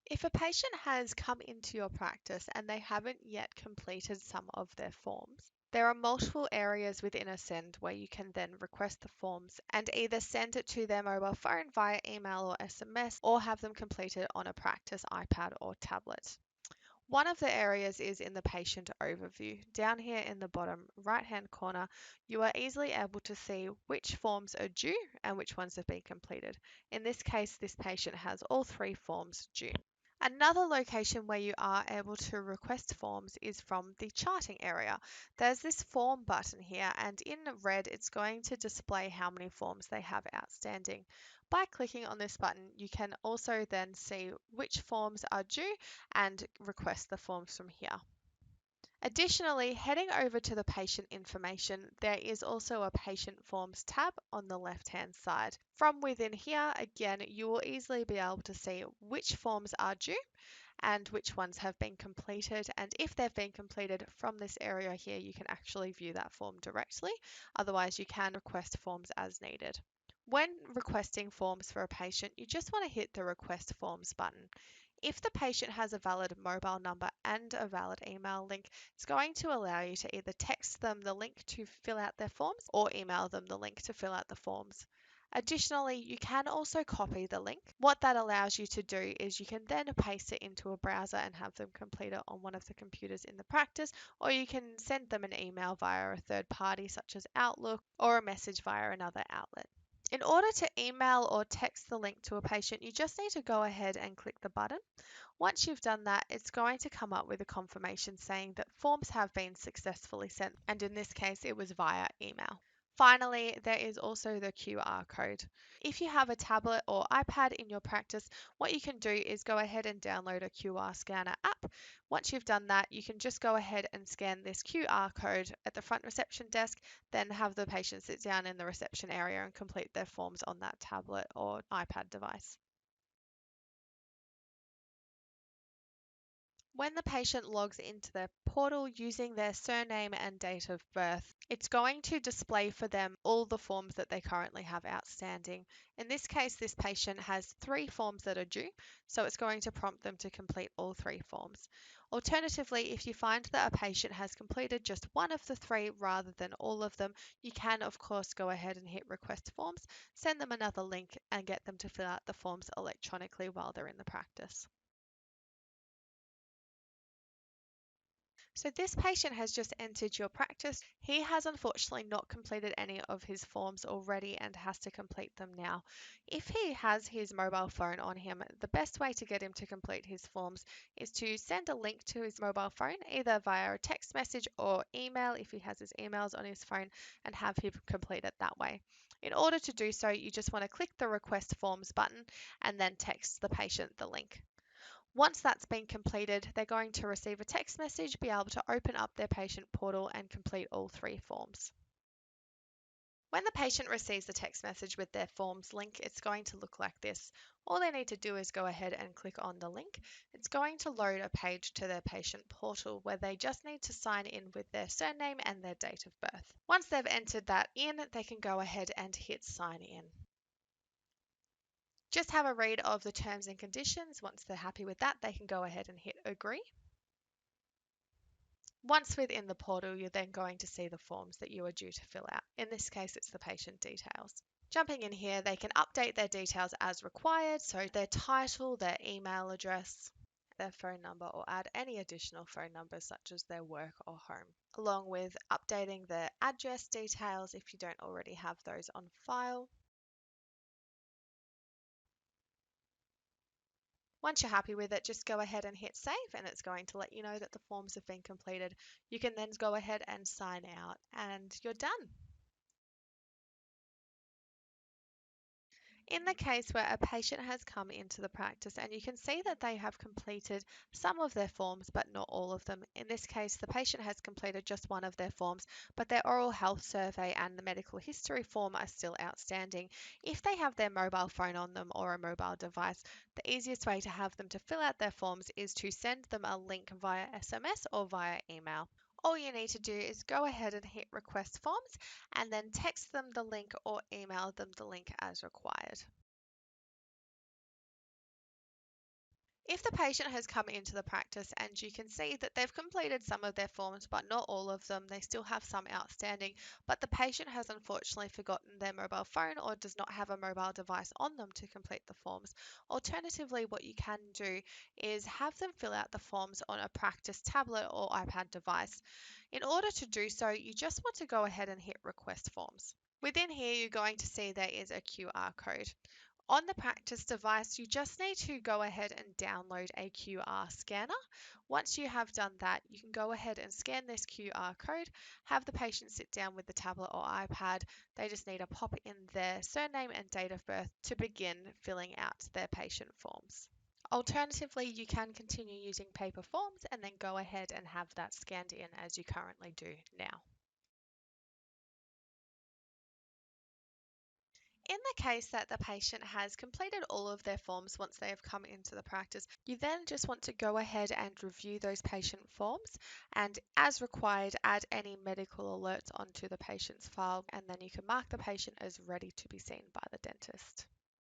If a patient has come into your practice and they haven't yet completed some of their forms, there are multiple areas within Ascend where you can then request the forms and either send it to their mobile phone via email or SMS or have them completed on a practice iPad or tablet. One of the areas is in the patient overview. Down here in the bottom right-hand corner, you are easily able to see which forms are due and which ones have been completed. In this case, this patient has all 3 forms due. Another location where you are able to request forms is from the charting area. There's this form button here, and in red it's going to display how many forms they have outstanding. By clicking on this button, you can also then see which forms are due and request the forms from here. Additionally, heading over to the patient information, there is also a patient forms tab on the left-hand side. From within here, again, you will easily be able to see which forms are due and which ones have been completed. And if they've been completed from this area here, you can actually view that form directly. Otherwise, you can request forms as needed. When requesting forms for a patient, you just want to hit the Request Forms button. If the patient has a valid mobile number and a valid email link, it's going to allow you to either text them the link to fill out their forms or email them the link to fill out the forms. Additionally, you can also copy the link. What that allows you to do is you can then paste it into a browser and have them complete it on one of the computers in the practice, or you can send them an email via a third party such as Outlook or a message via another outlet. In order to email or text the link to a patient, you just need to go ahead and click the button. Once you've done that, it's going to come up with a confirmation saying that forms have been successfully sent, and in this case, it was via email. Finally, there is also the QR code. If you have a tablet or iPad in your practice, what you can do is go ahead and download a QR scanner app. Once you've done that, you can just go ahead and scan this QR code at the front reception desk, then have the patient sit down in the reception area and complete their forms on that tablet or iPad device. When the patient logs into their portal using their surname and date of birth, it's going to display for them all the forms that they currently have outstanding. In this case, this patient has 3 forms that are due, so it's going to prompt them to complete all 3 forms. Alternatively, if you find that a patient has completed just one of the 3 rather than all of them, you can of course go ahead and hit request forms, send them another link and get them to fill out the forms electronically while they're in the practice. So this patient has just entered your practice. He has unfortunately not completed any of his forms already and has to complete them now. If he has his mobile phone on him, the best way to get him to complete his forms is to send a link to his mobile phone, either via a text message or email if he has his emails on his phone, and have him complete it that way. In order to do so, you just want to click the Request Forms button and then text the patient the link. Once that's been completed, they're going to receive a text message, be able to open up their patient portal and complete all 3 forms. When the patient receives the text message with their forms link, it's going to look like this. All they need to do is go ahead and click on the link. It's going to load a page to their patient portal where they just need to sign in with their surname and their date of birth. Once they've entered that in, they can go ahead and hit sign in. Just have a read of the terms and conditions. Once they're happy with that, they can go ahead and hit agree. Once within the portal, you're then going to see the forms that you are due to fill out. In this case, it's the patient details. Jumping in here, they can update their details as required, so their title, their email address, their phone number, or add any additional phone numbers such as their work or home, along with updating their address details if you don't already have those on file. Once you're happy with it, just go ahead and hit save and it's going to let you know that the forms have been completed. You can then go ahead and sign out and you're done. In the case where a patient has come into the practice and you can see that they have completed some of their forms but not all of them. In this case, the patient has completed just one of their forms, but their oral health survey and the medical history form are still outstanding. If they have their mobile phone on them or a mobile device, the easiest way to have them to fill out their forms is to send them a link via SMS or via email. All you need to do is go ahead and hit request forms and then text them the link or email them the link as required. If the patient has come into the practice and you can see that they've completed some of their forms but not all of them, they still have some outstanding, but the patient has unfortunately forgotten their mobile phone or does not have a mobile device on them to complete the forms, alternatively, what you can do is have them fill out the forms on a practice tablet or iPad device. In order to do so, you just want to go ahead and hit Request Forms. Within here, you're going to see there is a QR code. On the practice device, you just need to go ahead and download a QR scanner. Once you have done that, you can go ahead and scan this QR code, have the patient sit down with the tablet or iPad. They just need to pop in their surname and date of birth to begin filling out their patient forms. Alternatively, you can continue using paper forms and then go ahead and have that scanned in as you currently do now. In the case that the patient has completed all of their forms once they have come into the practice, you then just want to go ahead and review those patient forms and, as required, add any medical alerts onto the patient's file, and then you can mark the patient as ready to be seen by the dentist.